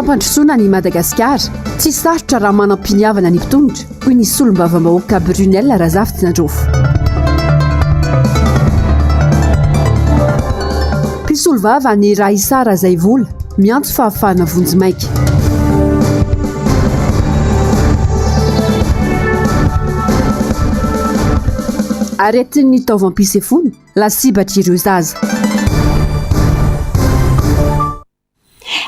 fampandrosoana ny Madagasikara tsy sarotra raha manam-piniavana ny mpitondra hoy ny solombavam-bahoaka Brunel Razafy Tsinandrofo. Mpisolo vava ny Raissa Razaivola miantso fahafahana vonjimaika. Aretin'ny taovam-pisefony lasibatra ireo zaza.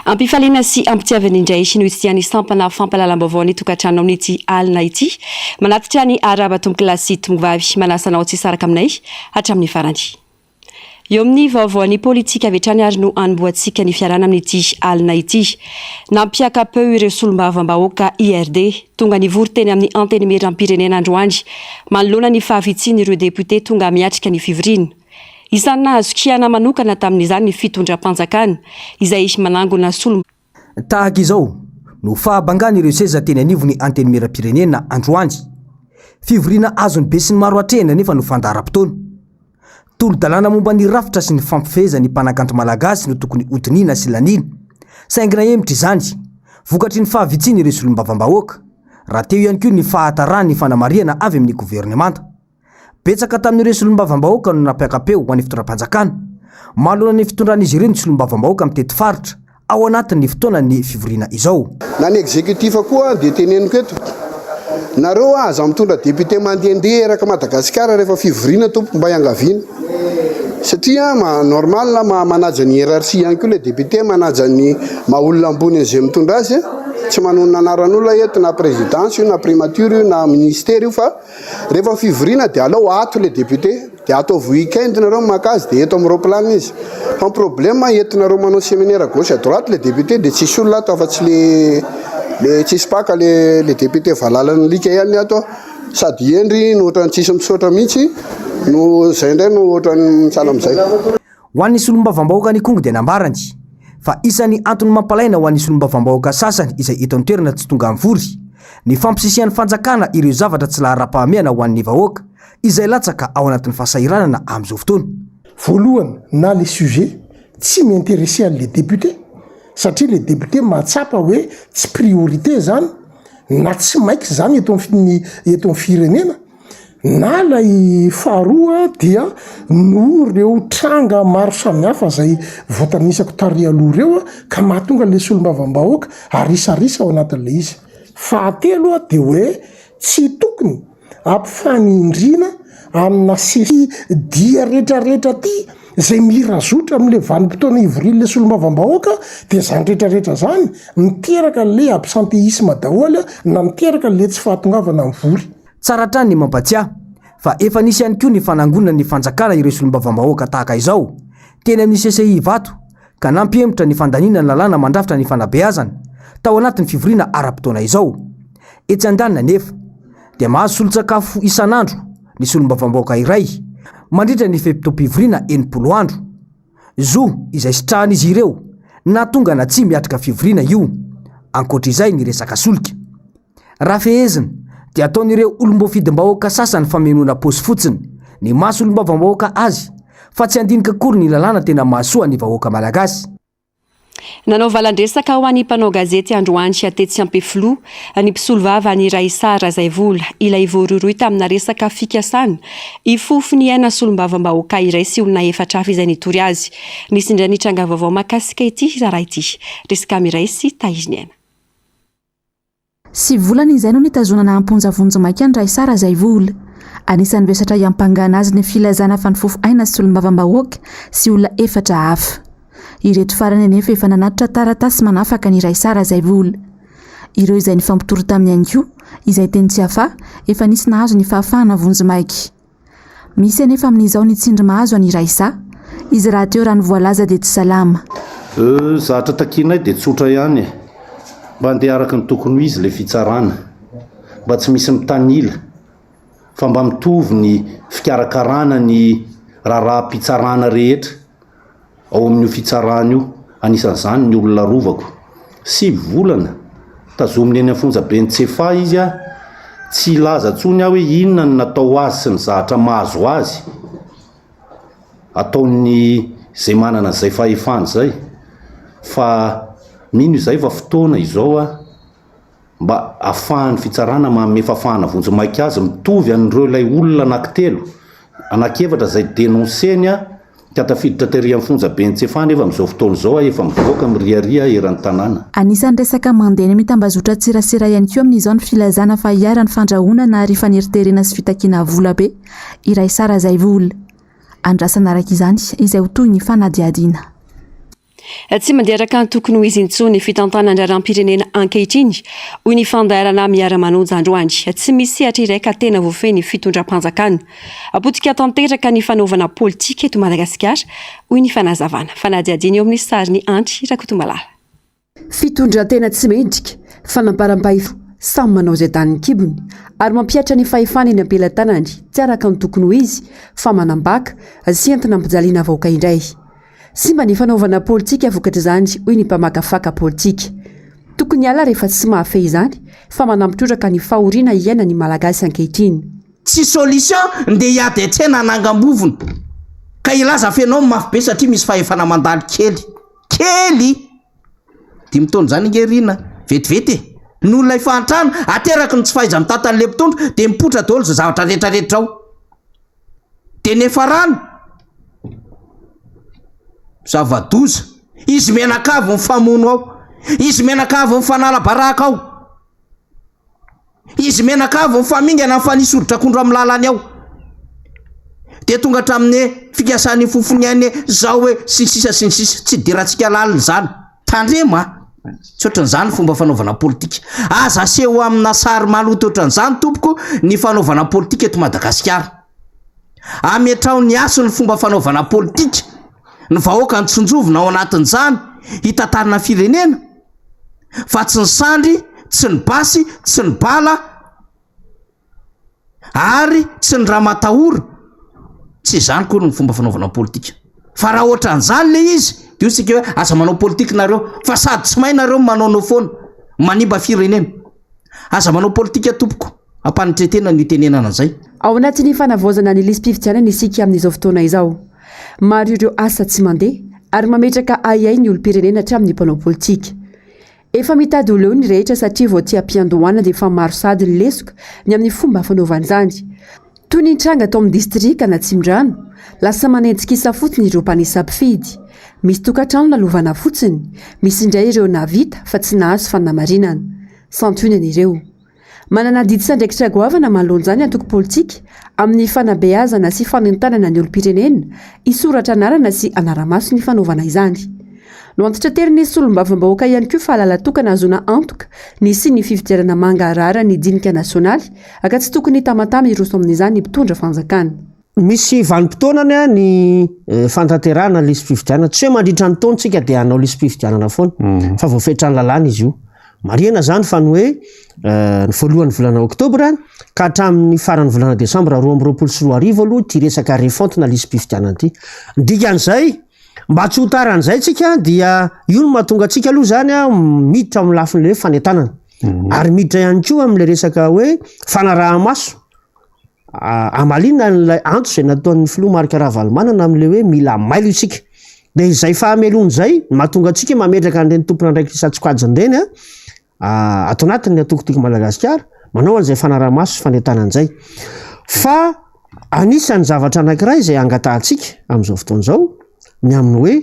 Ampifaliana sy ampitiavana indray sy noisiany sampana fampalalam-baovao ny tokantrano amin'ity alina ity manatitra ny araba tombokilasy tombovavy manasanao tsy saraka aminay hatramin'ny farany. Eo amin'ny vaovaon'ny politika avy hatrany ary no anomboantsika ny fiarana amin'ity alina ity. Nampiaka-peo ireo solombavam-bahoaka IRD tonga nivory teny amin'ny anteny miram-pirenena androany manoloana ny fahavitsiany ireo deputé tonga miatrika ny fivirina. Isany nahazo kiana manokana tamin'izany ny fitondram-panjakana izay manangona solomba. Tahaka izao no fahabangana ireo seza teny anivo ny anteny miram-pirenena androany. Fivirina azony be sy ny maro atrehana nefa no fandaharam-potoana. Tolo-dalàna momba ny rafitra sy ny fampifeheza ny mpanakanto malagasy no tokony hotonina sy lanina. Saingina emitra izany, vokatry ny fahavitsiany ireo solombavam-bahoaka. Raha teo ihany koa ny fahatarany ny fanamariana avy amin'ny governemanta. Betsaka tamin'ireo solombavam-bahoaka no nampiaka-peo ho an'ny fitondram-panjakana. Manoloana ny fitondran'izy ireo ny solombavam-bahoaka mitety faritra ao anatin'ny fotoana ny fivoriana izao. Na ny exécutif koa dia teneniko eto. Nareo aza mitondra député mandehandeha eraka Madagasikara rehefa fivoriana tompo mba iangaviana. Satria normal manaja ny hiérarchie ihany koa le député manaja ny maolona ambony izay mitondra azy. Tsy manonona anaran'olona eto na présidence io na primature io na ministère io fa rehefa fivoriana dia alao ato le député dia ataovy weekend nareo makazy dia eto amin'ny roplan izy. Fa ny problème entinareo manao séminaire à gauche à droite le député dia tsisy olona ato afa-tsy le tsisy paka le député valalany lika ihany ato sady endry no ohatrany tsisy misaotra mihitsy no zay indray no ohatrany mitsala amin'izay. Ho an'ny solombavam-bahoaka ny Kongo dia nambarany fa isan'ny antony mampalaina ho an'ny solombavam-bahoaka sasany izay eto an-toerana tsy tonga mivory ny fampisisihan'ny fanjakana ireo zavatra tsy lahara-pahamehana ho an'ny vahoaka izay latsaka ao anatin'ny fahasahiranana amin'izao fotoana. Voalohany na le sujet tsy m'intéresser les députés satria les députés mahatsapa hoe tsy priorité zany na tsy maiky zany eto amin'ny firenena. Na lay faharoa dia no reo tranga maro samihafa zay voatanisako tary aloha reo ka mahatonga le solombavam-bahoaka arisarisa ao anatin'le izy. Fahatelo dia hoe tsy tokony ampifanindrina amina sesy dia rehetrarehetra ty zay mirazotra amin'le vanim-potoana ivorian'le solombavam-bahoaka dia zany rehetrarehetra zany miteraka le absentéisme daholo na miteraka le tsy fahatongavana mivory. Tsara trany ny mampatsiahy fa efa nisy ihany koa ny fanangonana ny fanjakana ireo solombavam-bahoaka tahaka izao teny amin'ny CCI Vato ka nampiemitra ny fandaniana ny lalàna mandrafitra ny fanabeazana tao anatin'ny fivoriana ara-potoana izao. Etsy andanina nefa dia mahazo solon-tsakafo isan'andro ny solombavam-bahoaka iray mandritra ny feptom-pivoriana 90 andro. Zo izay sitrahan'izy ireo na tonga na tsy miatrika fivoriana io. Ankoatr'izay ny resaka solika. Raha fehezina dia ataon'ireo olom-boafidym-bahoaka sasany famenoana paosy fotsiny ny maha solombavam-bahoaka azy fa tsy andinika akory ny lalàna tena mahasoa ny vahoaka malagasy. Nanao valandresaka ho an'ny mpanao gazety androany sy atetsy ampefilo ny mpisolo vava ny Raissa Razaivola ilay voaroroy tamina resaka fikasana ifofo ny aina solombavam-bahoaka iray sy olona efatra hafa izay nitory azy. Nisy indray nitranga vaovao makasika ity raha ity resaka miray sy taiziny. Sy volana izay no nitazonana amponja vonjimaika ny Raissa Razaivola. Anisan'ny vesatra iampangana azy ny filazana fanifofo aina sy solombavam-bahoaka sy olona efatra hafa. Ireto farany anefa efa nanatitra taratasy manafaka ny Raissa Razaivola. Ireo izay nifampitoro tamin'ny anko izay teny tsy hafa efa nisy nahazo ny fahafahana vonjimaika. Misy anefa amin'izao nitsindry mahazo any Raissa izy raha teo raha ny voalaza dia tsy salama. Zatra takinay dia tsotra ihany mba handeha araka ny tokony izy le fitsarana mba tsy misy mitanila fa mba mitovy ny fikarakarana ny raha-pitsarana rehetra ao amin'io fitsarana io. Anisan'izany ny olona rovako 9 volana tazominy eny afonja be ny tsefa izy tsy laza tsony hoe inona ny natao azy sy ny zahatra mahazo azy ataony zay manana zay fahefany zay fa mino izay fa fotoana izao a mba ahafahan'ny fitsarana manome fafahana vonjimaiky azy mitovy an'ireo ilay olona anankitelo anankevatra zay denonseny a ka tafiditra tery amin'ny fonjabe ny tsefana efa amin'izao fotoana izao a efa mivoaka miriaria eran'ny tanàna. Anisan'ny resaka mandeny mitambazotra tsirasira ihany koa amin'izao ny filazana fa hiara ny fandrahoana ary faneriterena sy fitakiana vola be iray sara zay vola andrasana araka izany izay ho toy ny fanadiadiana. Tsy mandeha araka ny tokony ho izy intsony fitantana andraram-pirenena ankehitriny hoy ny fandaharana miara-manonja androany tsy misy sehatra iray ka tena voafeny fitondram-panjakana apotika tanteraka ny fanaovana politika eto Madagasikara hoy ny fanazavana fanadiadiana eo amin'ny sary ny Antry Rakotomalala. Fitondran-tena tsy mendrika fanamparam-pahefo samy manao izay daniny kibony ary mampiatra ny fahefana eny ampelantanany tsy araka ny tokony ho izy fa manambaka sy entina ampijaliana vahoaka indray. Sy mba ny fanaovana politika vokatra izany hoy ny mpamakafaka politika. Tokony ala rehefa tsy mahafehy izany fa manampitroraka ny fahoriana iaina ny malagasy ankehitriny. Tsy solution ndeha hiady atsena anangam-bovony ka ilaza fenao mafy be satria misy fahefana mandalo kely 5 taona zany ngerina vetivety ny olona ifantrano ateraky ny tsy fahaiza mitata an'le mpitondro dia mipotra daholo zay zavatra rehetrarehetra ao dia nefa rano zava-doza izy menakavo ny famono ao, izy menakavo ny fanala-baraka ao, izy menakavo ny famingana ny fanisoditra akondro amin'ny lalany ao dia tonga hatramin'ny fikasany fofony any zao hoe sinsisa tsy diratsika laliny zany tandrema tsy ohatran'izany fomba fanaovana politika. Aza aseho amina sary maloto ohatran'izany tompoko ny fanaovana politika eto Madagasikara. Ametrao ny aso ny fomba fanaovana politika ny vahoaka ny tsonjovina ao anatin'izany hitantarana firenena fa tsy ny sandry, tsy ny basy, tsy ny bala ary tsy ny ramatahora. Tsy izany koa ny fomba fanaovana politika. Fa raha ohatran'izany le izy dia isika hoe aza manao politika nareo fa sady tsy mahay nareo manao foana manimba firenena. Aza manao politika tompoko ampanitretena ny tenenana an'izay. Ao anatin'ny fanavaozana ny lisam-pifidianana isika amin'izao fotoana izao. Maro ireo asa tsy mandeha ary mametraka ayay ny olom-pirenena hatramin'ny mpanao politika. Efa mitady ho leo ny rehetra satria vao tia ampiandohana dia efa maro sady ny lesoka ny amin'ny fomba fanaovana izany. Toy ny tranga atao amin'ny distrika na Tsimdrano, lasa manenjika isa fotsiny ireo mpanesam-pifidy. Misy tokantrano lalovana fotsiny, misy indray ireo navita fa tsy nahazo fanamarinana. Santionana ireo. Manana didy sandraikitra goavana manoloan'izany antoko politika amin'ny fanabeazana sy fanentanana ny olom-pirenena, isoratra anarana sy anara-maso ny fanaovana izany. No antitra tery ny solombavam-bahoaka ihany koa fa halala tokana azona antoka ny sy ny fifidianana mangarara ny dinika nasionaly aka tsy tokony tamatamy iroso amin'izany ny mpitondra fanjakana. Misy vanim-potoanany ny fantanterahana lisy fifidianana tsy hoe mandritra ny taontsika dia hanao lisy fifidianana foana fa voafetrany lalàna izy io. Mariana zany fa ny hoe ny voalohan'ny volana oktobra ka hatramin'ny faran'ny volana desambra 2024 aloha ty resaka refontina lisy fifidianana ity. Dikan'izay mba tsy ho taran'izay tsika dia io no mahatonga atsika aloha zany miditra amin'ny lafin'le fanentanana ary miditra ihany koa amin'le resaka hoe fanaraha-maso amalinina n'ilay antso izay nataon'ny filoha Marc Ravalomanana amin'le hoe mila mailo isika. Dia izay fahamelon'izay mahatonga atsika mametraka an'ireny tompona andraikitra tsokajonireny ato anatin'ny atokotiko Madagasikara manao an'izay fanaraha-maso sy fanentanana izay. Fa anisan'ny zavatra anankiray izay angatahantsika amin'izao fotoana izao ny amin'ny hoe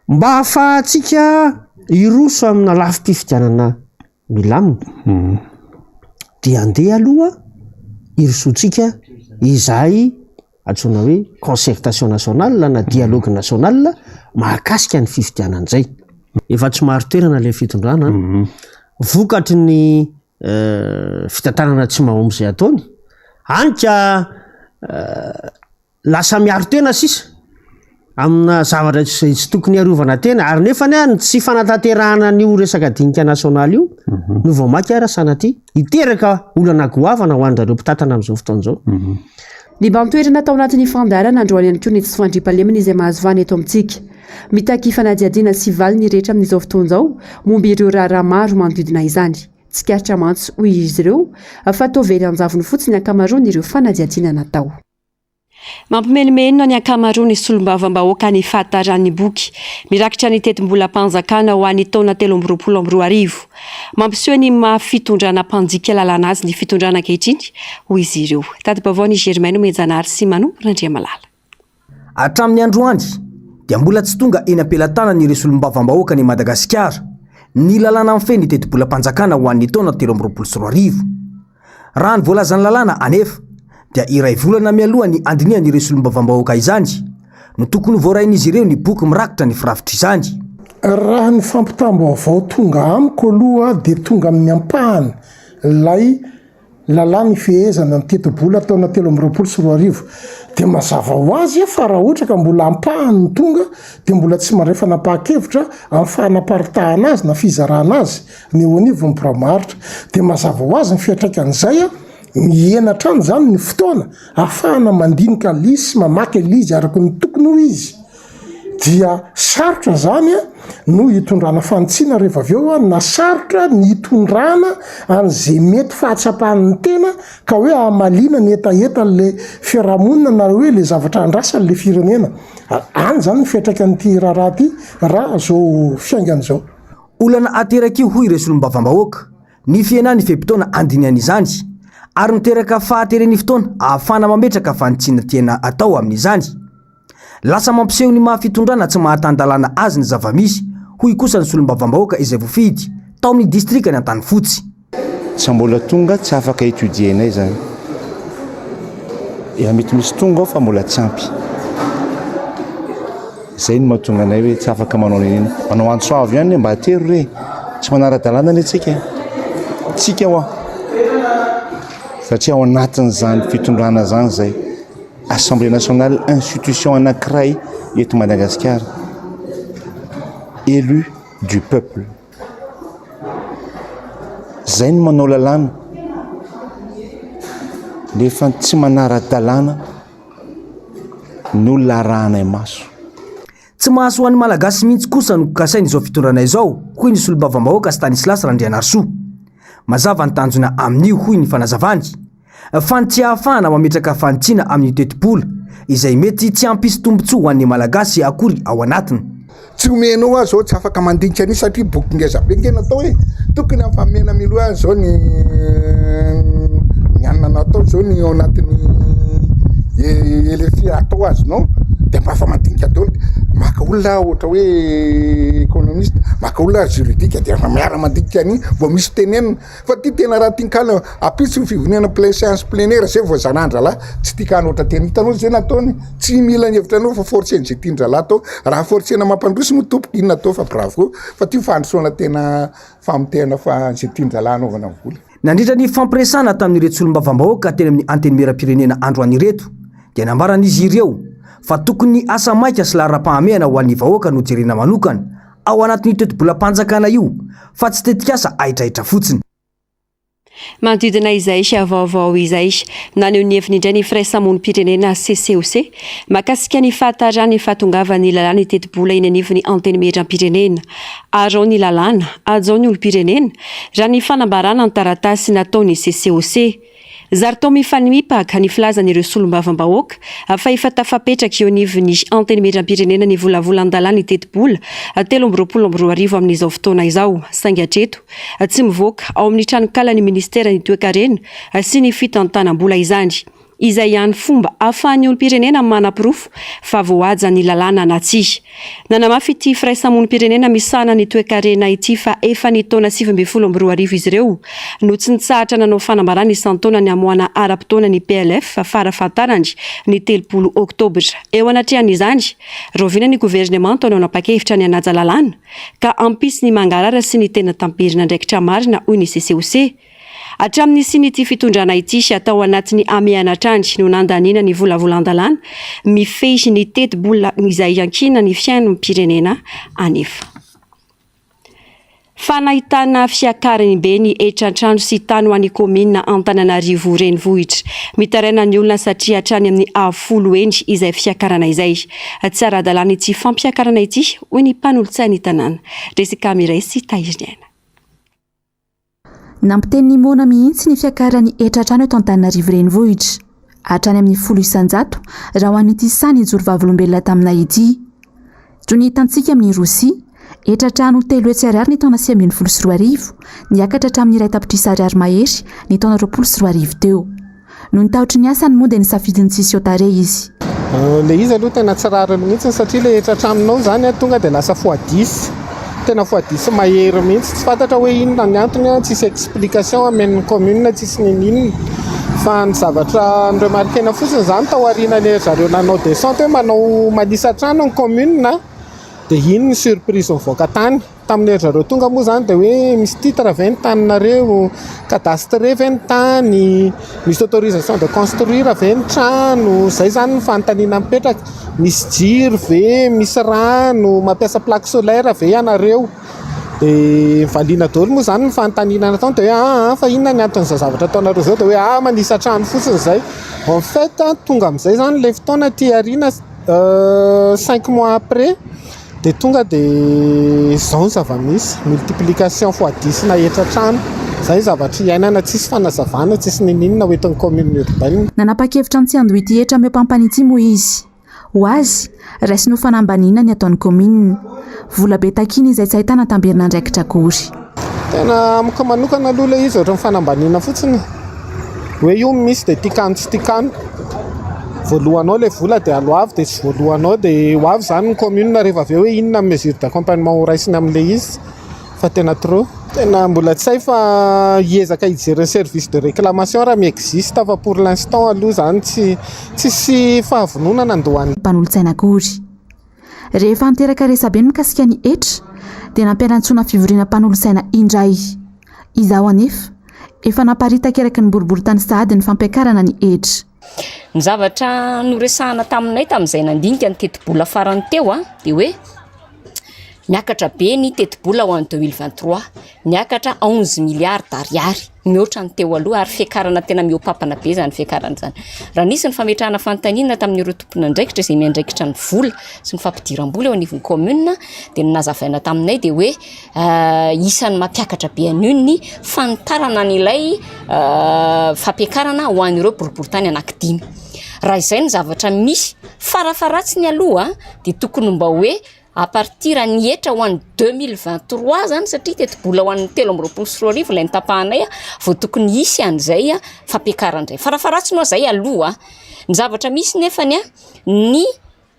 mba ahafahantsika iroso amina lafim-pifidianana milamina dia andeha aloha irosotsika izay antsoina hoe concertation nationale na dialogue national mahakasika ny fifidianana izay. Efa tsy maro toerana ilay fitondrana vokatry ny fitantanana tsy mahomby izay ataony anika lasa miaro tena sisa amina zavatra tsy tokony arovana tena ary nefa ny tsy fanatanterahana n'io resaka dinika nasionaly io no vao maky ara sanaty hiteraka olana goavana ho an'ireo mpitantana amin'izao fotoana izao. Ny bantoerana tao anatin'ny fandaharana androany ihany koa ny tsy fandriam-pahalemana izay mahazo vana eto amintsika. Mitaky fanadiadiana sy valy ny rehetra amin'izao fotoana izao momba ireo raharaha maro manodidina izany. Tsikaritra mantso hoy izy ireo fa atao very anjavony fotsiny ankamaroany ireo fanadiadiana natao. mampimenomeno ny ankamaroa ny solombavambahoaka ny fahataran'ny boky mirakitra ny tetim-bola-panjakana ho an'ny taona 2024 mampiseho ny mafitondrana mpanjika lalana azy ny fitondrana ankehitriny ho izy ireo. Tadi-baovao ny Germaine Menjanary sy Mano Randriamalala. Hatramin'ny androany dia mbola tsy tonga eny am-pelantanany ireo solombavambahoaka ny Madagasikara ny lalàna amin'nyfeny ny tetim-bola-panjakana ho an'ny taona 2024. Raha ny voalazan'ny lalàna anefa dia iray volana mialoha ny andiniany ireo solombavambahoaka izany no tokony voarain'izy ireo ny boky mirakitra ny firafitra izany. Raha ny fampitam-baovao tonga amiko aloha dia tonga amin'ny ampahany lay lalàna fehezana ny teto-bola taona 2024 dia mazava ho azy fa raha ohatra ka mbola ampahany ny tonga dia mbola tsy mandray fanapahakevitra amin'ny fanaparitahana azy na fizarana azy ny eo anivo mipiramaritra dia mazava ho azy ny fiatraikan'izay miena trano zany ny fotoana ahafahana mandinika lisy mamaky lizy araka ny tokony ho izy dia sarotra zany no hitondrana fanitsina rehefa aveo na sarotra ny hitondrana an'izay mety fahatsapahan'ny tena ka hoe amalina ny etaeta le fiarahamonina na hoe le zavatra andrasany le firenena any zany ny fiatraikan'ity raharaha ty raha zao fiaingan'izao. Olana ateraka io hoy ireo solombavambahoaka ny fiainany fepitona andiniany izany ary miteraka fahateren'ny fotoana ahafana mametraka fanitsina tena atao amin'izany. Lasa mampiseho ny mahafitondrana tsy mahatandalana azy ny zavamisy hoy kosa ny solombavambahoaka izay voafidy tao amin'ny distrika ny Antanifotsy. Tsy mbola tonga tsy afaka étudienay zany. Mety misy tonga ao fa mbola tsy ampy. Zay ny mahatonga anay hoe tsy afaka manao nini. Manao antsoavy ihany mba atero re. Tsy manara-dalàna ny tsika. Tsika ho. Satria ao anatin'izany fitondrana zany zay. Assemblée nationale, institution anankiray eto Madagascar, élu du peuple. Zay ny manao lalàna nefa tsy manara-dalàna no laranay maso. Tsy mahaso ho an'ny malagasy mihitsy kosa no kasainy izao fitondrana izao hoy ny solombavambahoaka Stanislas Randrianarsoa. Mazava ny tanjona amin'io hoy ny fanazavany fa ny tsy ahafahana mametraka fanitsina amin'ny tetim-bola izay mety tsy hampisy tombontsoa ho an'ny malagasy akory ao anatiny. Tsy omenao azy zao tsy afaka mandinika an'io satria boky ngeza be ngena atao hoe tokony afamena miloha zao ny anina natao zao ny ao anatin'ny elefi atao azy no dia mba afa mandinika daholo maka olona ohatra hoe économiste maka olona juridika dia afa miara mandinika an'iny vao misy tenenina fa ty tena raha tinkana apisy ny fivonena plein séance pleinaire zay vao zanandralahy tsy tikana ohatra tena hitanao zay nataony tsy mila ny hevitranao fa forceny zay tiandralahy atao raha forcena mampandroso motompoka iny natao fa bravo fa ty fandrosoana tena famotehana fa zay tiandralahy anaovana vola. Nandritra ny fampiresana tamin'ireto solombavambahoaka teny amin'ny anteny mera-pirenena androan'ireto dia nambaran'izy ireo fa tokony asa maika sy lara-pahamehana ho an'ny vahoaka no jerena manokana ao anatin'ny tetim-bola-panjakana io fa tsy tetikasa aitraitra fotsiny. Manodidina izay sy vaovao izay naneho ny heviny indray ny firaisamonim-pirenena CCOC mahakasika ny fahatarany fahatongavany lalàna ny tetim-bola eny anivon'ny anteny meram-pirenena ary ao ny lalàna ajao ny olo-pirenena raha ny fanambarana ny taratasy nataony CCOC. Zartao mifanimipaka ny filazan'ireo solombavambahoaka fa efa tafapetraka eo anivon'ny anteny meram-pirenena ny volavolan-dalàna ny tetim-bola 2024 amin'izao fotoana izao saingy hatreto tsy mivoaka ao amin'ny tranokala ny ministera ny toe-karena sy ny fitantanam-bola izany. Izay ihany fomba ahafahan'ny olo-pirenena manam-pirofo fa voaja ny lalàna na tsia. Nanamafy ity firaisamonim-pirenena misana ny toe-karena ity fa efa ny taona 2024 izy ireo no tsy nitsahatra nanao fanambarana isan-taona ny amoana ara-potoana ny PLF farafahatarany ny 30 oktobra. Eo anatrehan'izany rovina ny gouvernement tao nanapa-kevitra ny anaja lalàna ka ampisy ny mangarara sy ny tena tampirina ndraikitra marina hoy ny CCOC. Hatramin'ny sin'ity fitondrana ity sy atao anatin'ny amianatrandy no nandanina ny volavolan-dalàna mifehy ny tetim-bola izay ankina ny fiainan'ny pirenena anefa. Fanahitana fiakarany be ny etran-trano sy tany ho an'ny komina Antananarivo renivohitra mitaraina ny olona satria hatrany amin'ny 10 endry izay fiakarana izay. Tsara adalàna ity fampiakarana ity hoy ny mpanolotsaina tanàna resaka miray sy tahirniana. Nampiteny ny mona mihitsy ny fiakarany etra-trano eto Antananarivo renivohitra hatrany amin'ny 10,000 raha ho an'ity sany jorovavyolombelona taminay ity. Toy ny hitantsika amin'ny Rosia, etratrano 3 ariary ny taona 2024 niakatra hatramin'ny 1 ariary mahery ny taona 2024 teo. No nitaotry ny asany moa dia nisafidiny tsisy otare izy. Le izy aloha tena tsy rariny mihitsy satria le etratraminao zany tonga dia lasa foadisy. Tena foadisy mahery mihitsy, tsy fantatra hoe inona ny antony, tsisy explication amen'ny commune, tsisy ninina. Fa ny zavatra niremarkena fotsiny zany tao aorianan'ny zareo nanao descente hoe manao malisa trano ny commune, dia iny ny surprise mivoaka tany. Tamin'ny zareo tonga moa zany dia hoe misy titre ve ny taninareo, cadastre ve ny tany, misy autorisation de construire ve ny trano, zay zany ny fanontaniana mipetraka. Misy jiro ve, misy rano, mampiasa plaque solaire ve ianareo. Dia valiana daholo moa zany ny fanontaniana natao dia hoe fa inona ny anton'izay zavatra ataonareo zao, dia hoe manisa trano fotsiny zay. En fait tonga amin'izay zany le fotoana ty ariana 5 mois après dia tonga dia zao zava-misy multiplication fois 10 na etratrano. Zay zavatra iainana, tsisy fanazavana, tsisy ninina hoentin'ny commune urbaine. Nanapa-kevitra ny tsy andoha ity etra meo-pampany ity moa izy. Ho azy raisiny ho fanambanina ny ataon'ny commune. Vola be takiny izay tsy ahitana tambirina andraikitra akory. Tena amiko manokana aloha le izy ohatran'ny fanambanina fotsiny. Hoe io misy dia tikano tsy tikano. Voalohanao le vola dia aloavy, dia tsy voalohanao dia ho avy zany ny commune rehefa avy eo hoe inona ny mesure d'accompagnement ho raisiny amin'le izy. Fa tena trop. Tena mbola tsy hay fa hiezaka hijery service de réclamation raha mi-existe fa pour l'instant aloha zany tsisy fahavononana andohany. Mpanolo-tsaina akory. Rehefa niteraka resabe mikasika ny etra dia nampianan-tsona fivoriana mpanolo-tsaina indray. Izaho anefa efa naparitaka eraky ny boribory tany sahady ny fampiakarana ny etra. Ny zavatra noresahana taminay tamin'izay nandinika ny teti-bola farany teo dia hoe miakatra be ny teti-bola ho an'ny 2023, miakatra 11 milliards d'ariary, mihoatra ny teo aloha ary fiakarana tena mihoapapana be zany fiakarana zany. Raha nisy ny fametrahana fanontaniana tamin'ireo tompon'andraikitra izay miandraikitra ny vola sy ny fampidiram-bola eo anivon'ny commune dia nazavaina taminay dia hoe isan'ny mampiakatra be an'io ny fanitarana an'ilay fampiakarana ho an'ireo boriboritany anankidimy. Raha izay ny zavatra misy farafaratsiny aloha dia tokony mba hoe à partir ny etra ho an'ny 2023 zany satria teti-bola ho an'ny 13 ilay nitapahanay vao tokony hisy an'izay fampiakaran'izay. Farafaratsiny zay aloha ny zavatra misy nefany ny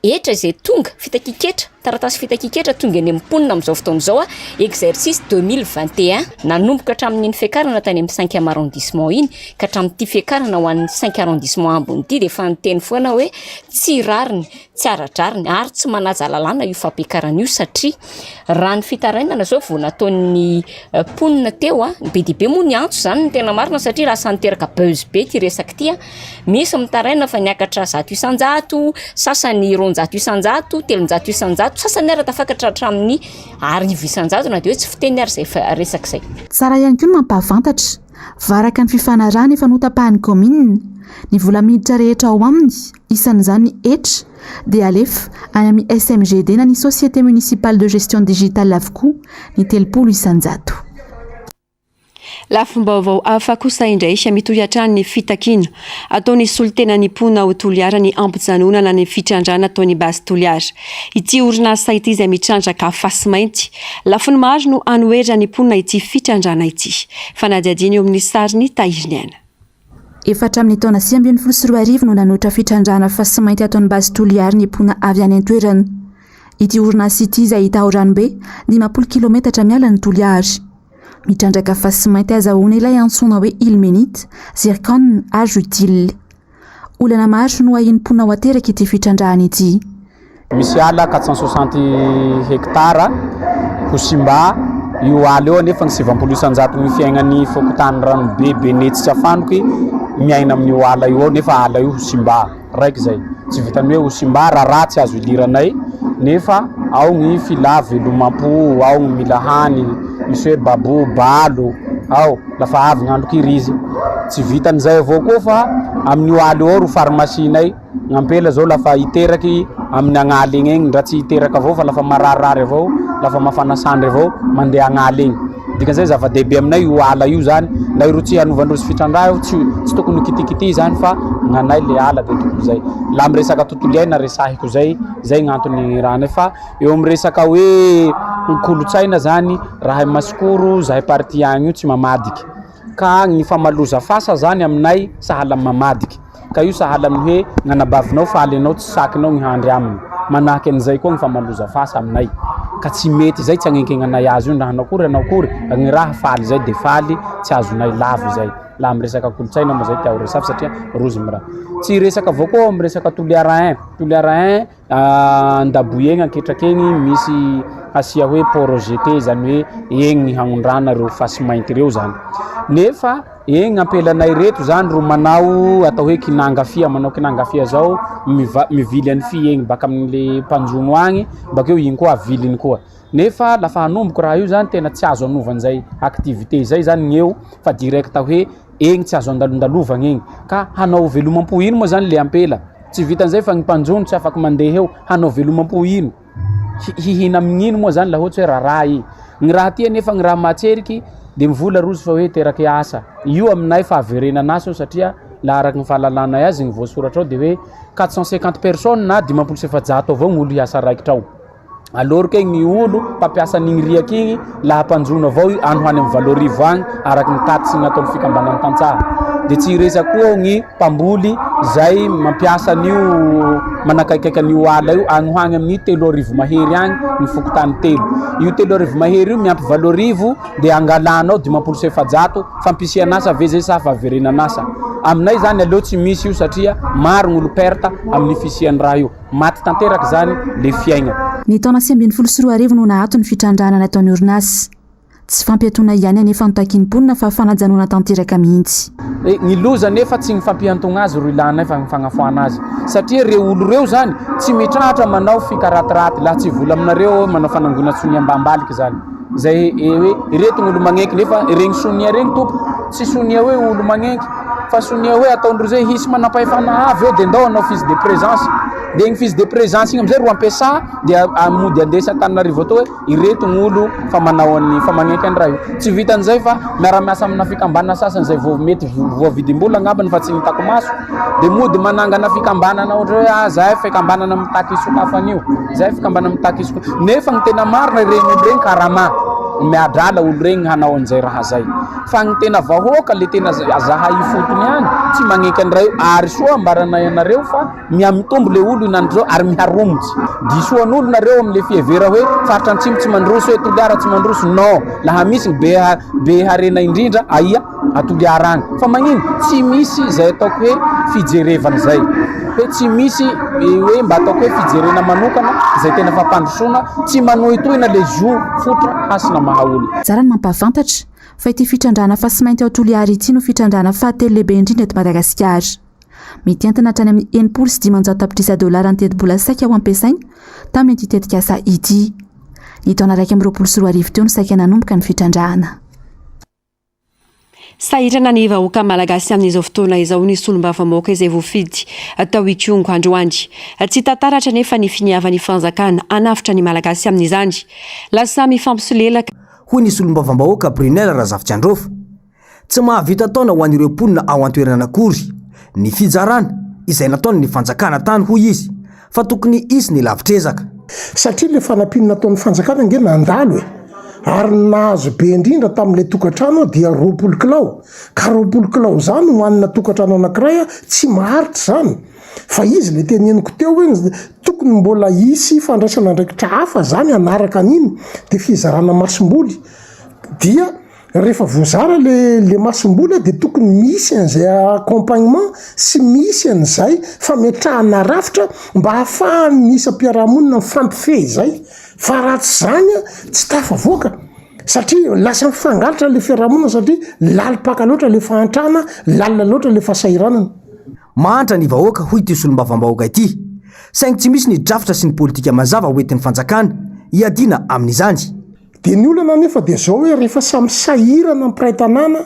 etra izay tonga fitakiketra, taratasy fitakiketra tonga any amin'ny mponina amin'izao fotoana izao exercice 2021 nanomboka hatramin'ny fiakarana tany amin'ny 5e arrondissement iny ka hatramin'ity fiakarana ho an'ny 5 arrondissement ambony ity dia efa niteny foana hoe tsy rariny, tsy aradrariny ary tsy manaja lalàna io fampiakarana io satria raha ny fitarainana zao vao nataon'ny mponina teo be dia be moa ny antso zany ny tena marina satria raha saniteraka buzz be ty resaka ty misy mitaraina fa niakatra 100,000, sasany 200,000, 300,000, sasany ara tafakatra hatramin'ny 10,000 na dia hoe tsy fiteny ary zay resaka izay. Tsara ihany koa ny mampahafantatra varaka ny fifanarahana efa notapahan'ny commune ny vola miditra rehetra ao aminy isan'izany etra dia alefa any amin'ny SMGD na ny Société Municipale de Gestion Digitale avokoa ny 30,000. Lafim-baovao hafa kosa indray mitohy hatrany ny fitakiana ataony solitena ny pona ho toliara ny ampijanonana ny fitrandrana ataony basy toliara. Ity orinasa ity izay mitrandraka fasy mainty lafiny maro no anoera ny pona ity fitrandrana ity. Fanadiadiana eo amin'ny sariny Tahiriniana. Efatra amin'ny taona 2024 no nanoatra fitrandrana fasy mainty ataony basy toliara ny pona avy any an-toerana. Ity orinasa ity izay hita ao Ranobe 50 kilometatra miala ny toliara. Mitrandraka fasy mainty azahoana ilay antsoina hoe ilmenite, zircon, âge utile. Olana maro no ahinim-pona ho ateraka ity fitrandrahana ity. Misy ala 460 hektara ho simba io ala eo anefa ny 70,000 ny fiainan'ny fokotany Ranobe Benetsy tsy afandoky miaina amin'io ala io nefa ala io ho simba raiky zay. Tsy vitany hoe ho simba raha tsy azo iliranay nefa ao ny fila velomam-po, ao ny mila hany, misy hoe babo, balo, ao lafa avy gn'andro kirizy. Tsy vitan'izay avao koa fa amin'io ala io ro farmasinay gn'ampela zao lafa hiteraky amin'ny agnaly egny ndra tsy hiteraka avao fa lafa mararirary avao, lafa mafana sandry avao mandeha agnaly egny. Dikan'izay zava-dehibe aminay io ala io zany na iro tsy hanovandrozy fitrandraha tsy tokony kitikity zany fa gnanay le ala de tokony zay la amy resaka tontolo iaina resahiko zay gn'antony raha nefa eo amy resaka hoe kolotsaina zany raha masikoro zahay parti agny io tsy mamadiky ka gny famaloza fasa zany aminay sahala mamadiky ka io sahala amin'ny hoe gn'anabavinao faly anao tsy sakinao gny handry aminy manahaky an'izay koa gny famaloza fasa aminay ka tsy mety zay tsy agnenkegnaanay azy io ndraha anakory gny raha faly zay de faly tsy azonay lavo zay la amy resaka kolotsaina moa zay tiao resafy satria rozy miraha tsy resaka avao koa amy resaka toliarain ndaboyegny anketrakegny misy asia hoe porojete zany hoe egny hagnondrana reo fasimainty reo zany nefa egny ampelanay reto zany ro manao atao hoe kinangafia manao kinangafia zao mivily any fi egny baka amin'le mpanjono agny bakeo igny koa aviliny koa nefa lafa hanomboko raha io zany tena tsy azo anovan'izay activité zay zany gn'eo fa direct hoe egny tsy azo andalondalovagna egny ka hanao velomam-po ino moa zany le ampela tsy vitan'izay fa gny mpanjono tsy afaky mandeha eo hanao velomam-po ino hihina amin'ino moa zany la ohatsy hoe raha gny raha tia nefa gny raha matseriky de mivola rozy fa hoe teraky asa io aminay fa averenan'asa satria la araky ny fahalalana azy gny voasoratra ao de hoe 450 personnes na 700 avao gny olo hiasa raikitra ao alors que gny olo mpampiasa an'igny riaky igny laha mpanjono avao any hoany amy valorivo agny araky ny taty sy gn'ataony fikambanany tantsaha de tsy resa koa gny mpamboly zay mampiasa an'io manakaikaiky an'io ala io agny hoany amin'ny 3 arivo mahery agny ny fokotany 3 io 3 arivo mahery io miampy valorivo de angalanao 700 fampisian'asa ave zay sa fa averenan'asa aminay zany aleo tsy misy io satria maro gn'olo perta amin'ny fisiany raha io maty tanteraky zany le fiaigna ny taona 2024 no nahato ny fitrandrana nataony orinasy tsy fampiatona ihany anefa notakim-ponina fa fanajanona tanteraka mihitsy gny loza nefa tsy gny fampiantogna azy ro ilanay fa gny fagnafoana azy satria reo olo reo zany tsy mitrahatra manao fikaratiraty laha tsy vola aminareo manao fanangona sonia ambambaliky zany zay hoe ireto gn'olo magneky nefa regny sonia regny tompo tsy sonia hoe olo magneky fa sonia hoe ataondro zay hisy manam-pahefana avy eo de ndao anao fils de présence de gny fils de présence igny amizay ro ampesa de amody andesa Antananarivo atao hoe ireto gn'olo fa manao any fa magneky any raha io tsy vitan'izay fa miara-miasa amina fikambanana sasany zay vao mety voavidim-bola angambany fa tsy mitako maso de mody manangana fikambanana ohatra hoe zahay fikambanana mitaky isokafan'io zahay fikambanana mitaky isoka nefa gny tena marina regny olo regny karama miadrala olo regny hanao an'izay raha zay fa gny tena vahoaka le tena zahay fotony any tsy magneky any raha io ary soa ambaranay anareo fa miamitombo le olo inandreo ary miharomotsy disoan'olo nareo am'le fievera hoe faritra antsimo tsy mandroso hoe toliara tsy mandroso non laha misy be harena indrindra aia atoliara agny fa magnino tsy misy zay ataoko hoe fijerevana zay hoe tsy misy hoe mba ataoko hoe fijerena manokana zay tena fampandrosona tsy manohitohina le zo fotra hasina mahaolo tsara ny mampahafantatra fa ity fitrandrana fa sy mainty ao toliary ity no fitrandrana fahatelo lehibe indrindra eto Madagasikara mitiantana hatrany amin'ny 1,500 tapitrisa dolara ny teti-bola saika ao ampiasainy tamin'ny ity tetikasa ity ny taona 2024 teo no saika nanomboka ny fitrandrahana sahirana ny vahoaka malagasy amin'izao fotoana izao ny solombavam-bahoaka izay voafidy atao ikongo androandry tsy tantaratra nefa ny finiavany fanjakana anafitra ny malagasy amin'izany lasa mifampisolelaka hoy ny solombavam-bahoaka Brunel Razafy Androfo tsy mahavita taona ho an'ireo mponina ao an-toerana akory ny fijarana izay nataony ny fanjakana tany hoy izy fa tokony isy ny lavitrezaka satria le fanampiny nataon'ny fanjakana nge nandalo ary nahazo be indrindra tamin'ilay tokantrano dia 20 kilao ka 20 kilao zany ho anina tokantrano anankiray tsy maharitra zany fa izy le teneniko teo hoe tokony mbola isy fandraisana andraikitra hafa zany anaraka an'iny de fizarana masom-boly dia rehefa voazara le masom-boly de tokony misy an'izay accompagnement sy misy an'izay fa metrahana rafitra mba hahafahany misy ampiarahamonina mifampifehy zay fa raha tsy zany tsy tafavoaka satria lasa mifangalatra le fiarahamonina satria lalipaka loatra le fahantrana lalina loatra le fahasairanana mahantra ny vahoaka hoy ity solombavam-bahoaka ity saingy tsy misy ny drafitra sy ny politika mazava hoentin'ny fanjakana hiadiana amin'izany de ny olana nefa de zao hoe rehefa samy sahirana mpiray-tanàna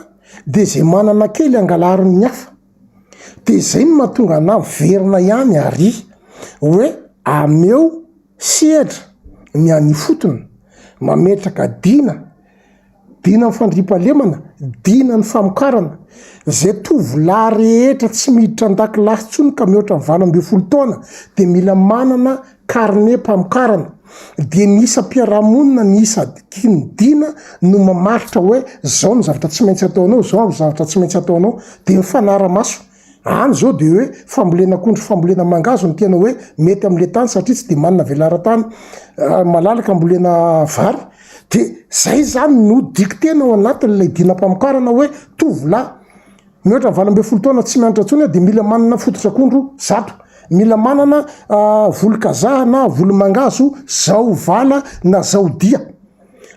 de zay manana kely angalaro ny hafa de zay no mahatonga ana verina ihany ary hoe ameo siedra ny any fotony mametraka dina dina ny fandriam-pahalemana, dina ny famokarana. Zay tovolahy rehetra tsy miditra an-dakilasy tsony ka mihoatra ny 20 taona dia mila manana carnet mpamokarana. Dia ny isa mpiarahamonina, ny isa dina no mamaritra hoe zao ny zavatra tsy maintsy ataonao, zao ny zavatra tsy maintsy ataonao. Dia ny fanara-maso any zao dia hoe fambolena akondro, fambolena mangazo ny tena hoe mety amin'le tany satria tsy dia manana velara-tany malalaka ambolena vary. Dia zay zany no diktena ao anatin'ilay dina mpamokarana hoe tovolahy mihoatra 20 taona tsy mianatra tsony dia mila manana fototra-kondro 100, mila manana volo-kazaha na volo-mangazo zao vala na zao dia.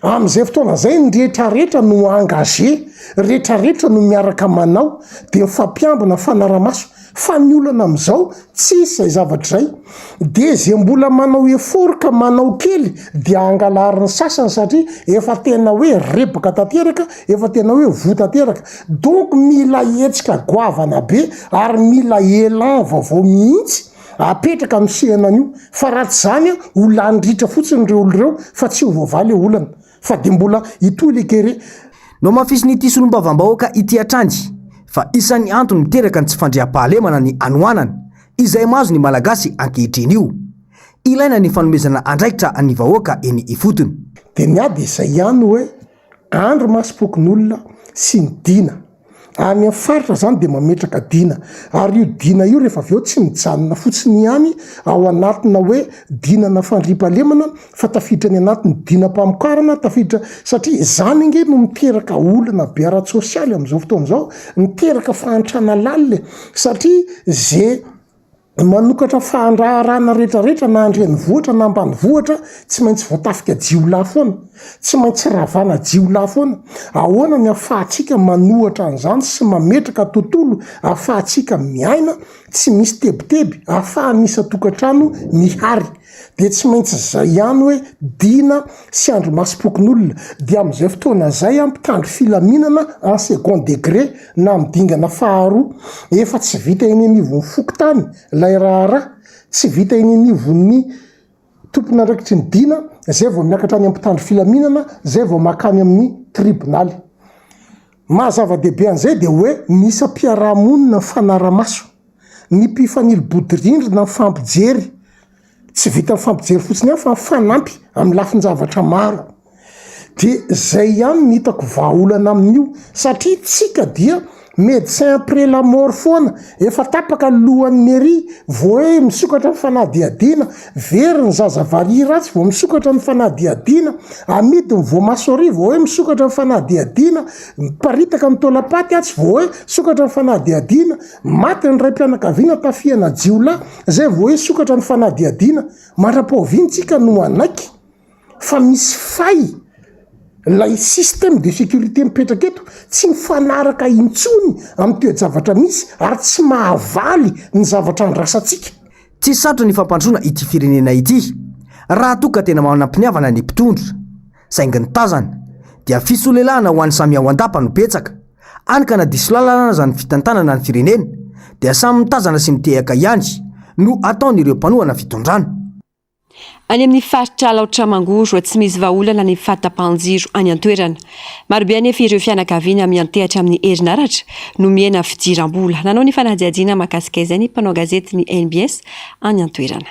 Amin'izay fotoana zay ny rehetrarehetra no engagé, rehetrarehetra no miaraka manao dia mifampiambina fanara-maso. Fa ny olana amin'izao tsisy zay zavatra zay. Dia zay mbola manao effort ka manao kely dia angalarin'ny sasany satria efa tena hoe rebaka tanteraka, efa tena hoe vo tanteraka. Donc mila hetsika goavana be ary mila élan vaovao mihitsy apetraka amin'ny sehanan'io. Fa raha tsy zany ho landritra fotsiny ireo olona ireo fa tsy ho voavaly olana fa dia mbola itoly kere. No mafisy n'ity solombavam-bahoaka ity atrandy fa isan'ny antony miteraka ny tsy fandriam-pahalemana ny anoanana izay mahazo ny malagasy ankehitriny io. Ilaina ny fanomezana andraikitra ny vahoaka eny ifotony. Dia niady izay ihany hoe andro masom-pokon'olona sy ny dina. Any amin'ny faritra zany dia mametraka dina. Ary io dina io rehefa avy eo tsy mijanona fotsiny ihany ao anatina hoe dinana fandriam-pahalemana fa tafiditra ny anatin'ny dina mpamokarana, tafiditra satria zany nge no miteraka olana be ara-tsosialy amin'izao fotoana izao, miteraka fahantrana lalina satria zay manokatra fahandraharana rehetrarehetra na andreny vohatra na ambany vohatra tsy maintsy voatafika jiolahy foana, tsy maintsy ravana jiolahy foana. Ahoana ny ahafahantsika manohatra an'izany sy mametraka tontolo ahafahantsika miaina tsy misy tebiteby, ahafahanisa tokantrano mihary. Dia tsy maintsy zay ihany hoe dina sy andro masom-pokon'olona. Dia amin'izay fotoana zay mpitandro filaminana en second degré na midingana faharoa efa tsy vita eny anivon'ny fokotany lay raharaha, tsy vita eny anivon'ny tompona andraikitry ny dina, zay vao miakatra any amin'ny mpitandro filaminana, zay vao makany amin'ny tribonaly. Mahazava-dehibe an'izay dia hoe misa mpiarahamonina fanara-maso, ny mpifanilo-bodirindrina ny fampijery, tsy vita ny fampijery fotsiny ihany fa fanampy amin'ny lafin-javatra maro. Dia zay ihany ny hitako vahaolana amin'io satria tsika dia médecin après la mort foana, efa tapaka lohan'ny mairie vao hoe misokatra ny fanadihadiana, very ny zazavary ratsy vao misokatra ny fanadihadiana, amidy ny voamasori vao hoe misokatra ny fanadihadiana, miparitaka ny tolapaty atsy vao hoe sokatra ny fanadihadiana, maty ny ray mpianakaviana tafiana jiolahy zay vao hoe sokatra ny fanadihadiana. Mandra-paovintsika no anaiky fa misy fay lay système de sécurité mipetraka eto tsy mifanaraka intsony amin'ny toe-javatra misy ary tsy mahavaly ny zavatra andrasantsika. Tsy sarotra ny fampandroana ity firenena ity raha toa ka tena manam-piniavana ny mpitondra saingy ny tazana dia fisolelahana ho an'ny samy ao an-dapa no betsaka. Anika na diso lalana zany fitantanana ny firenena dia samy mitazana sy mitehaka ihany no ataon'ireo mpanohana fitondrana. Any amin'ny faritra laotra mangoro tsy misy vahaolana ny fahatapahan-jiro any an-toerana. Marobe anefa ireo fianakaviana amin'ny antehatra amin'ny herinaratra no miena fidiram-bola. Nanao ny fanadihadiana mahakasika izay ny mpanao gazety ny NBS any an-toerana.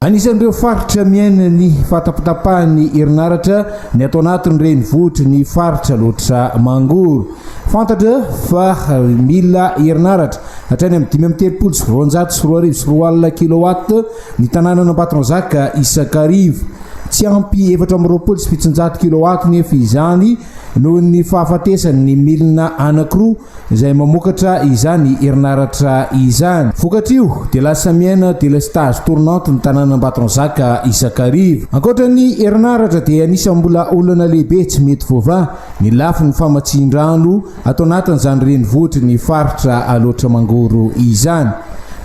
Anisan'ireo faritra miaina ny fahatapatapahany herinaratra ny atao anatin'ny renivohitra ny faritra laotra mangoro. Fantatra fa mila herinaratra hatrany amin'ny 5 kilowatt ny tanàna Ambatondrazaka Isakarivo. Tsy ampy 420 kilowatt nefa izany noho ny fahafatesany milina anankiroa izay mamokatra izany herinaratra izany. Vokatra io dia lasa miaina délestage tournante ny tanàna Ambatondrazaka Isakarivo. Ankoatran'ny herinaratra dia anisany mbola olana lehibe tsy mety voavaha ny lafin'ny famatsin-drano atao anatin'izany renivohitra ny faritra laotra mangoro izany.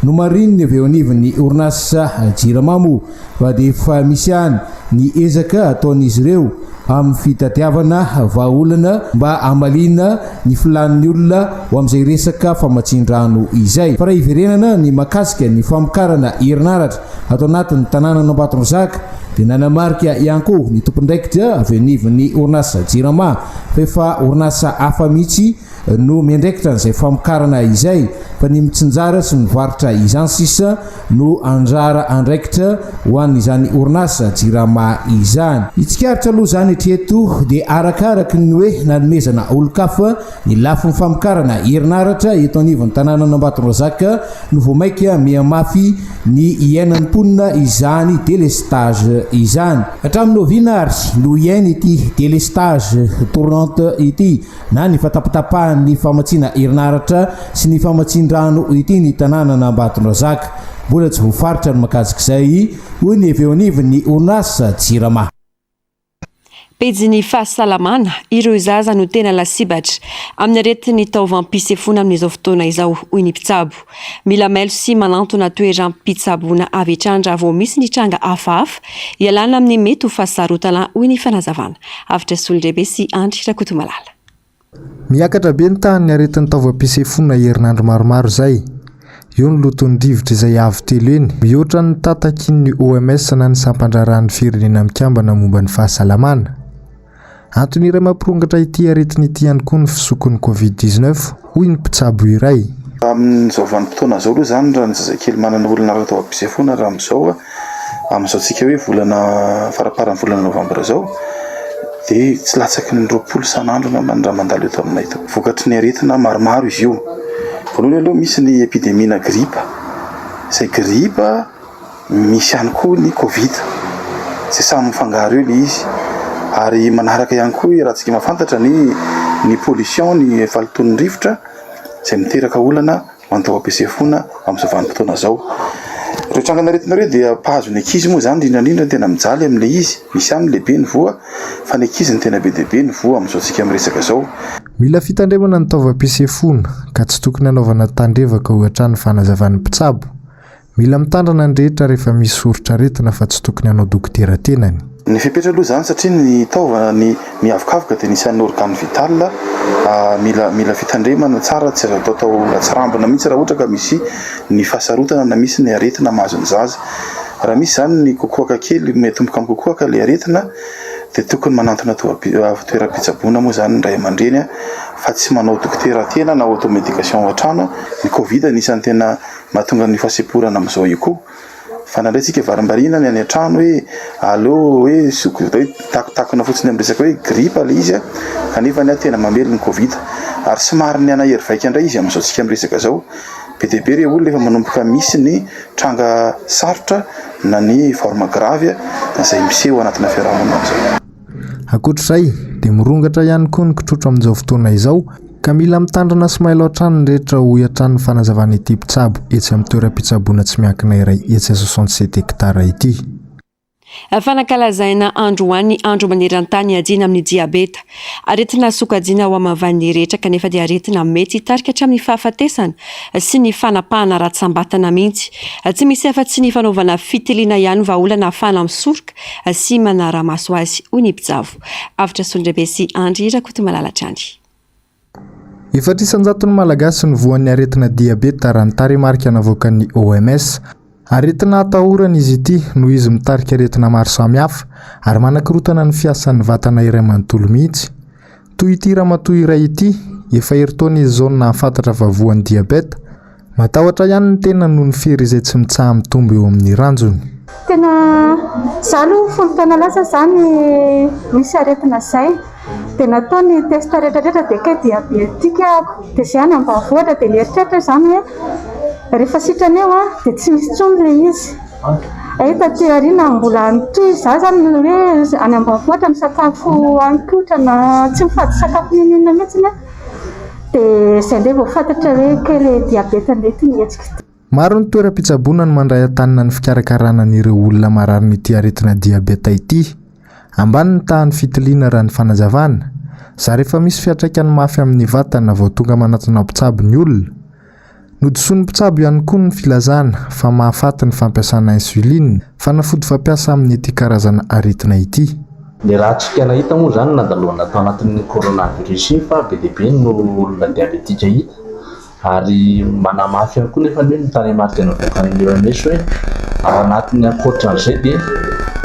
No marininy avy eo anivon'ny orinasa Jiramamo fa dia efa misy ihany ny ezaka ataon'izy ireo amin'ny fitadiavana vahaolana mba hamalina ny filanin'ny olona ho amin'izay resaka famatsin-drano izay. Fa raha iverenana ny mahakasika ny famokarana herinaratra atao anatin'ny tanàna Ambatondrazaka dia nanamarika ihany koa ny tompondraikitra avy anivon'ny orinasa jirama fa efa orinasa hafa mihitsy no miandraikitra n'izay famokarana izay fa ny mitsinjara sy mivarotra izany sisa no anjara andraikitra ho an'izany orinasa jirama izany. Itsikaritra aloha zany hatreto dia arakaraka ny hoe nanomezana olo-kafa ny lafo ny famokarana herinaratra eto anivon'ny tanàna Ambatondrazaka no vao maika mihamafy ny iainan'ny mponina izany délestage izany. Hatramin'ny ovinary no iainy ity délestage tournante ity na ny fatapatapahany famatsiana herinaratra sy ny famatsin-drano ity ny tanàna Ambatondrazaka. Mbola tsy voafaritra ny makazik'izay hoy ny avy eo anivon'ny orinasa jirama. Pejy fahasalamana ireo zaza no tena lasibatra amin'ny aretin'ny taovam-pisefona amin'izao fotoana izao hoy ny mpitsabo. Mila mailo sy manantona toeram-pitsaboana avy hatrandra vao misy ny tranga hafahafa ialana amin'ny mety ho fahasarotana hoy ny fanazavana. Avitra Solondrabe sy Andry Rakotomalala. Miakatra be ny tany aretin'ny taovam-pisefona herinandro maromaro zay. Io ny loton'ny rivotra izay avy telo eny. Mihoatra ny tatakin'ny OMS na ny sampandraran'ny firenena mikambana momba ny fahasalamana. Antony iray mampirongatra ity aretina ity ihany koa ny fisokon'ny Covid-19 hoy ny mpitsabo iray. Amin'izao vanim-potoana izao aloha zany raha ny zazakely manana olona raha taovam-pisefona raha amin'izao tsika hoe volana faraparan'ny volana Novambra zao dia tsy latsaky ny 20 isan'andro raha mandalo eto aminay eto. Vokatry ny aretina maromaro izy io. Voalohany aloha misy ny epidemina gripa. Izay gripa misy ihany koa ny Covid. Izay samy mifangaro eo ilay izy. Ary manaraka ihany koa raha tsika mahafantatra ny pollution, ny faloton'ny rivotra izay miteraka olana mantaovam-pisefona amin'izao vanim-potoana izao. Ireo trangana aretina ireo dia mpahazo ny ankizy moa zany indrindra tena mijaly amin'ilay izy. Misy ihany lehibe ny voa fa ny ankizy ny tena be dia be ny voa amin'izao tsika miresaka izao. Mila fitandremana ny taovam-pisefona ka tsy tokony hanaovana tandrevaka ho hatrany fanazavan'ny mpitsabo. Mila mitandrana ny rehetra rehefa misy soritra aretina fa tsy tokony hanao dokotera tenany. Ny fepetra aloha zany satria ny taova ny miavokavoka dia nisan'ny organe vital mila fitandremana tsara tsy azo atao atsirambina mihitsy raha ohatra ka misy ny fahasarotana na misy ny aretina mahazo ny zaza. Raha misy zany ny kokoaka kely metomboka amin'ny kokoaka ilay aretina dia tokony manantona toeram-pitsaboana moa zany ny ray aman-dreny fa tsy manao dokotera tena na automédication ao an-trano. Ny Covid anisan'ny tena mahatonga ny fahaseporana amin'izao io koa. Fa nandraitsika varimbarina ny any an-trano hoe allo hoe takona fotsiny amin'ny resaka hoe gripa ilay izy kanefa ny tena mamely ny Covid. Ary somary ny anahery vaika indray izy amin'izao tsika miresaka izao. Be dia be ireo olona efa manomboka misy ny tranga sarotra na ny forme grave izay miseho anatina fiarahamonina amin'izao. Ankoatr'izay dia mirongatra ihany koa ny kitrotro amin'izao fotoana izao ka mila mitandrana sy mailo hatrany ny rehetra ho hiatran'ny fanazavana ity mpitsabo etsy amin'ny toeram-pitsaboana tsy miankina iray etsy 67 hektara ity. Fanakalazaina andro hoan'ny andro maneran-tany adiana amin'ny diabeta. Aretina sokajiana ho amavan'ny rehetra kanefa dia aretina mety hitarika hatramin'ny fahafatesana sy ny fanapahana ratsambatana mihitsy. Tsy misy afa-tsy ny fanaovana fitiliana ihany vahaolana ahafahana misoroka sy manara-maso azy hoy ny mpitsabo. Avitra Solondrabe sy Andry Rakotomalala Trandry. Efatra isan-jaton'ny malagasy ny voan'ny aretina diabeta raha ny taremarika navoakan'ny OMS. Aretina atahorana izy ity noho izy mitarika aretina maro samihafa ary manakirotana ny fiasan'ny vatana iray manontolo mihitsy. Toy ity ramatoa iray ity efa heritaona izy zao nahafantatra fa voan'ny diabeta. Matahotra ihany ny tena noho ny fery izay tsy mitsaha mitombo eo amin'ny ranjony. Tena zalo fotoana lasa zany misy aretina izay dia natao ny test rehetrarehetra dia ke diabetika dia izay any ambavoatra dia ny eritreritra zany hoe rehefa sitrany eo dia tsy misy tsony ilay izy. Ahita teoriana mbola toy za zany hoe any ambavoatra misakafo ankotra na tsy mifady sakafo ninina mihitsy dia izay ndray vao fantatra hoe kely diabeta nety mihetsika. Maro ny toeram-pitsaboana no mandray an-tanina ny fikarakarana an'ireo olona marary n'ity aretina diabeta ity. Ambany ny tahan'ny fitiliana raha ny fanazavana. Za rehefa misy fiantraikany mafy amin'ny vatana vao tonga manatona mpitsabo ny olona. Nodison'ny mpitsabo ihany koa ny filazana fa mahafaty ny fampiasana insuline fanafody fampiasa amin'ny ity karazana aretina ity. Ny raha tsika nahita moa zany nadalohana tao anatin'ny coronavirus fa be dia be no olona diabetika hita. Ary manamafy ihany koa nefa ny taremarika navoakan'ny OMS hoe ao anatin'ny ankoatran'izay dia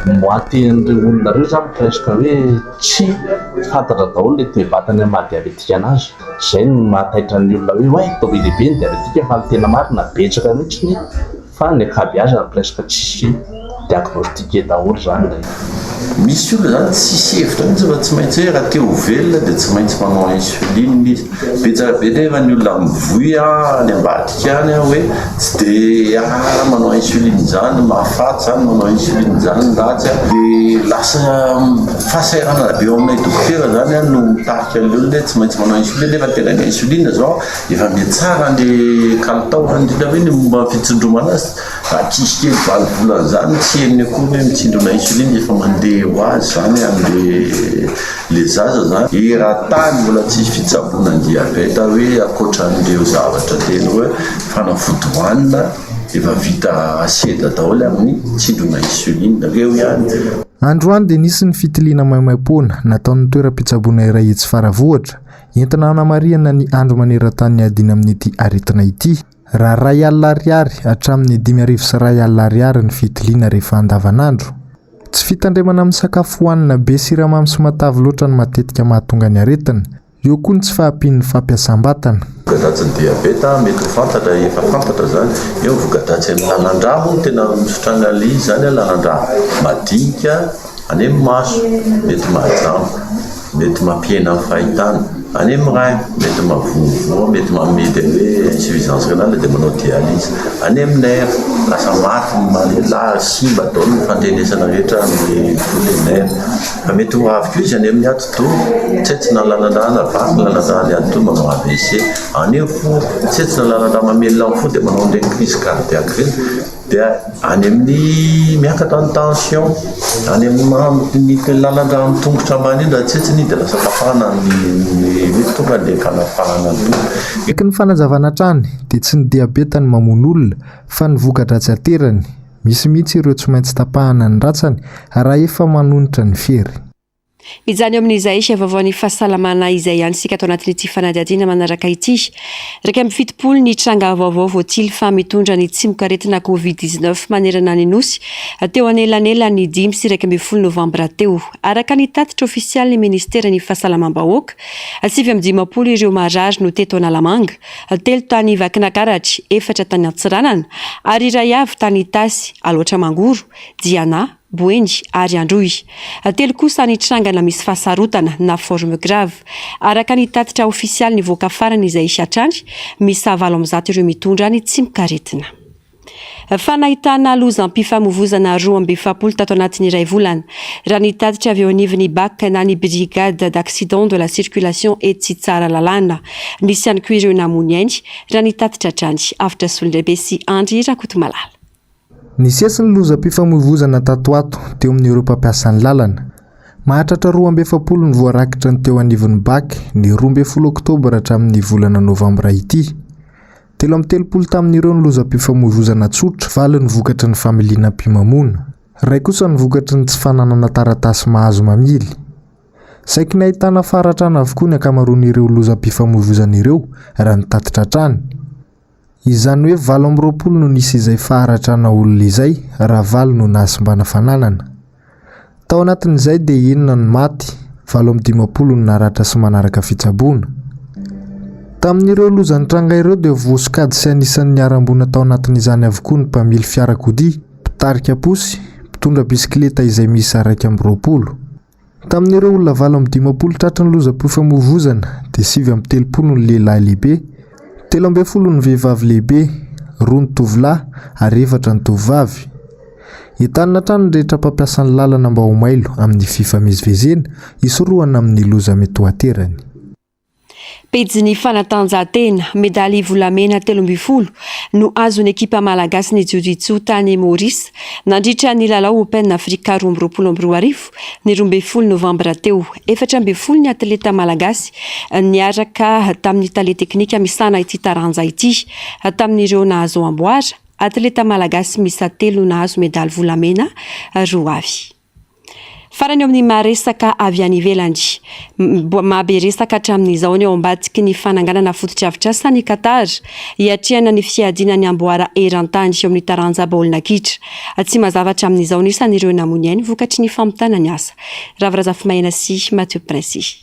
moaten'ireo olona reo zany presque hoe tsy fantatra daholo le toe-batany mahadiabetika anazy. Zay no mahataitra ny olona hoe oe tao be lehibe ny diabetika fa ny tena marina betsaka mihitsy fa ny akabeazany presque tsisy diagnostique daholo zany. Misy olona zany tsisy hevitra mihitsy fa tsy maintsy hoe raha te ho velona dia tsy maintsy manao insuline izy. Betsaka be nefa ny olona mivoy any ambadika any hoe tsy dia manao insuline zany mahafaty zany manao insuline zany ratsy dia lasa fahasahiranana be ao aminay dokotera zany no mitarika ny olona hoe tsy maintsy manao insuline nefa tena ny insuline zao efa mihatsara ny kalitao indrindra hoe ny momba fitsindromana azy akisy kely valo volana zany tsy heniny akory hoe mitsindrona insuline efa mandeha ho azy zany amle zaza zany rahatany mbola tsisy fitsaboana ny diabeta hoe akoatran'ireo zavatra tena hoe fanafody hoanina efa vita aseda daholo amin'ny tsindrona insuline reo ihany. Androany dia nisy ny fitiliana maimaim-poana nataon'ny toeram-pitsaboana iray etsy faravohatra entina hanamariana ny andro maneran-tany adiny amin'ity aretina ity. Raha R1,00 hatramin'ny 5,100 ny fitiliana rehefa andavanandro. Tsy fitandremana amin'ny sakafo hohanina be siramamy sy matavy loatra ny matetika mahatonga ny aretina. Eo koa ny tsy fahampian'ny fampiasam-batana. Vokadatsy ny diabeta mety ho fantatra efa fantatra zany eo vokadatsy ny lanan-drà moa tena misotrana le izy zany lanan-drà madinika any amin'ny maso mety mahajamo mety mampiena amin'ny fahitana any amin'ny ray mety mavovoa mety mamedy hoe insuffisance rénale dia manao dialyse any amin'ny nerf lasa maty malela simba daholo ny fandrenesana rehetra amin'ny nerf fa mety ho avy koa izy any amin'ny ati-do tsetsina lanan-drà navary lanan-drà ny ati-do manao AVC any fo tsetsina lanan-drà mamelona amin'ny fo dia manao ndray crise cardiaque reny dia any amin'ny miakatra ny tension any amin'ny lalan-drà amin'ny tongotra ambany iny raha tsetsiny dia lasa tapahana ny tonga dia kanafahana ny tonga. Eky ny fanazavana trany dia tsy ny diabeta ny mamono olona fa ny voka-dratsy aterany. Misy mihitsy ireo tsy maintsy tapahana ny ratsany raha efa manonitra ny fery. Mijany eo amin'izay vaovaon'ny fahasalamana izay ihany sika atao anatin'ity fanadihadiana manaraka ity. Raika amin'ny fitopolo ny tranga vaovao voatily fa mitondra ny tsimokaretina Covid-19 manerana ny nosy teo anelanela ny 5 sy 12 novambra teo. Araka ny tatitra ofisialy ny ministerany fahasalamam-bahoaka 750 ireo marary no teto Analamanga, 3 tany Vakinakaratra, 4 tany Antsiranana ary iray avy tany Tasy, Aloatra Mangoro, Diana, Boendy ary Androy. 3 kosa ny trangana misy fahasarotana na forme grave. Araka ny tatitra ofisialy ny voaka farany izay hatrany misy 70 ireo mitondra ny tsimokaretina. Fanahitana lozam-pifamoivozana 2 tato anatin'ny iray volana. Raha ny tatitra avy eo anivon'ny BAC na ny brigade d'accident de la circulation et tsy tsara lalàna. Nisy ihany koa ireo namony ainy raha ny tatitra trany afatra solondraibe sy Andry Rakotomalala. Nisy ny lozam-pifamoivozana tato ato teo amin'ireo mpampiasan'ny lalana. Mahatratra 270 ny voarakitra ny teo anivon'ny BAC ny 12 oktobra hatramin'ny volana novambra ity. 330 tamin'ireo ny lozam-pifamoivozana tsotra, 4 ny vokatry ny familiana mpimamona. 2 kosa ny vokatry ny tsy fananana taratasy mahazo mamily. Saiky ny ahitana faratrana avokoa ny akamaroan'ireo lozam-pifamoivozana ireo raha ny tatitra trany. Izany hoe 20 no nisy izay faharatrana olona izay raha 4 no nahasombana fananana. Tao anatin'izay dia 9 ny maty, 15 ny naratra sy manaraka fitsaboana. Tamin'ireo lozan'ny tranga ireo dia voasokady sy anisan'ny niarambona tao anatin'izany avokoa ny mpamily fiarakodia, mpitarika posy, mpitondra bisikileta izay misy 20. Tamin'ireo olona 15 tratry ny lozam-pifamoivozana dia 730 ny lehilahy lehibe, 13 ny vehivavy lehibe, 2 ny tovolahy ary 4 ny tovovavy. Entanina trano ny rehetra mpampiasan'ny lalana mba ho mailo amin'ny fifamezivezena isorohana amin'ny loza mety ho aterany. Pejy fanatanjahantena, medaly volamena 12 no azon'ny ekipa malagasy ny jiu-jitsu tany Maurice nandritra ny lalao Open Africa 2022 ny 12 novambra teo. 14 ny atleta malagasy niaraka tamin'ny tale teknika misana ity taranja ity tamin'ireo nahazo amboara. Atleta malagasy misa 3 nahazo medaly volamena roa avy. farany eo amin'ny maharesaka avy any ivelany mahabe resaka hatramin'izao ny ao ambadiky ny fananganana fototra-avitrasa ny Qatar hiatrehana ny fiadiana ny amboara eran-tany eo amin'ny taranja baolina kitra tsy mazava hatramin'izao ny isan'ireo namony ainy vokatry ny fampitana ny asa Ravrazafy sy Mathieu Prince.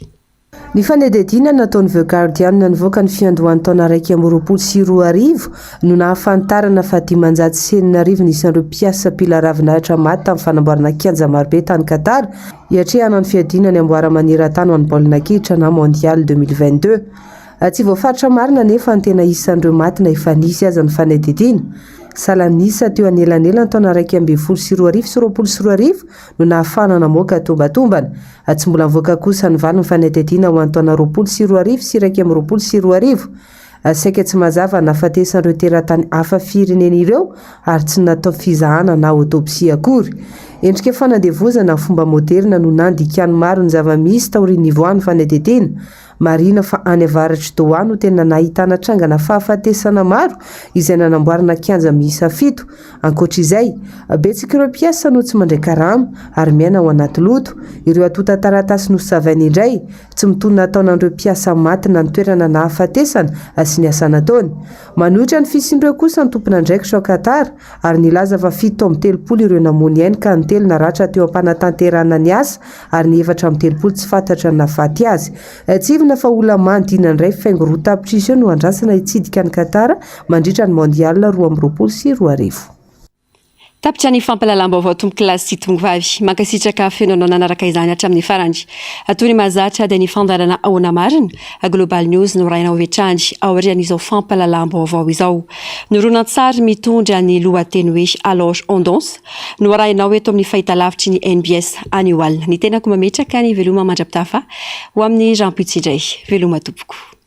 Ny fanedediana nataon'ny The Guardian nivoaka ny fiandohan'ny taona raiky amby roapolo sy roa arivo no nahafantarana fa 540 isan'ireo mpiasa mpila ravinahitra maty tamin'ny fanamboarana kianja marobe tany Qatar hiatrehana ny fiadiana ny amboara maneran-tany ho an'ny baolina kitra na mondial 2022. Tsy voafaritra marina nefa ny tena isan'ireo maty na efa nisy aza ny fanedediana. Salanisa teo anelanela ny taona raiky amby folo sy roa arivo sy roapolo sy roa arivo no nahafana namoaka tombatombana. Tsy mbola mivoaka kosa ny valo ny fanedediana ho an'ny taona roapolo sy roa arivo sy raiky amby roapolo sy roa arivo. Saika tsy mazava nahafatesan'ireo teratany hafa firenena ireo ary tsy natao fizahana na autopsia akory. Endrika fanadevozana fomba moderna no nandikany maro ny zava-misy taorian'ny ivoan'ny fanedediana. Marina fa any avaratry Doha no tena nahitana trangana fahafatesana maro izay nanamboarana kianja miisa 7. Ankoatr'izay, betsaka ireo mpiasa no tsy mandray karama ary miaina ao anaty loto. Ireo atota taratasy nosavainy indray tsy mitonona ataonan'ireo mpiasa maty na ny toerana nahafatesana sy ny asa nataony. Manohitra ny fisindreo kosa ny tompon'andraikitra ao Qatar ary nilaza fa 7 ireo namony ainy ka ny 3 naratra teo am-panatanterahana ny asa ary ny 4 tsy fantatra ny nahafaty azy. Tsivina fa olona mandina indray faingo roa tapitra no andrasana hitsidika ny Qatar mandritra ny mondial 2020 sy 2020. Tapitra ny fampalalam-baovao tomboky lasy tombovavy mankasitraka fenonao nanaraka izany hatramin'ny farany atony mazatra dia ny fandarana ahoana marina Global News no raina hovetrany aorian'izao fampalalam-baovao izao noronantsary mitondra ny lohateny hoe Aloge Ondons no rainao eto amin'ny fahitalavitry ny NBS annual ny tenako mametraka ny veloma mandrapitafa ho amin'ny Jean Pitsindray veloma tompoko.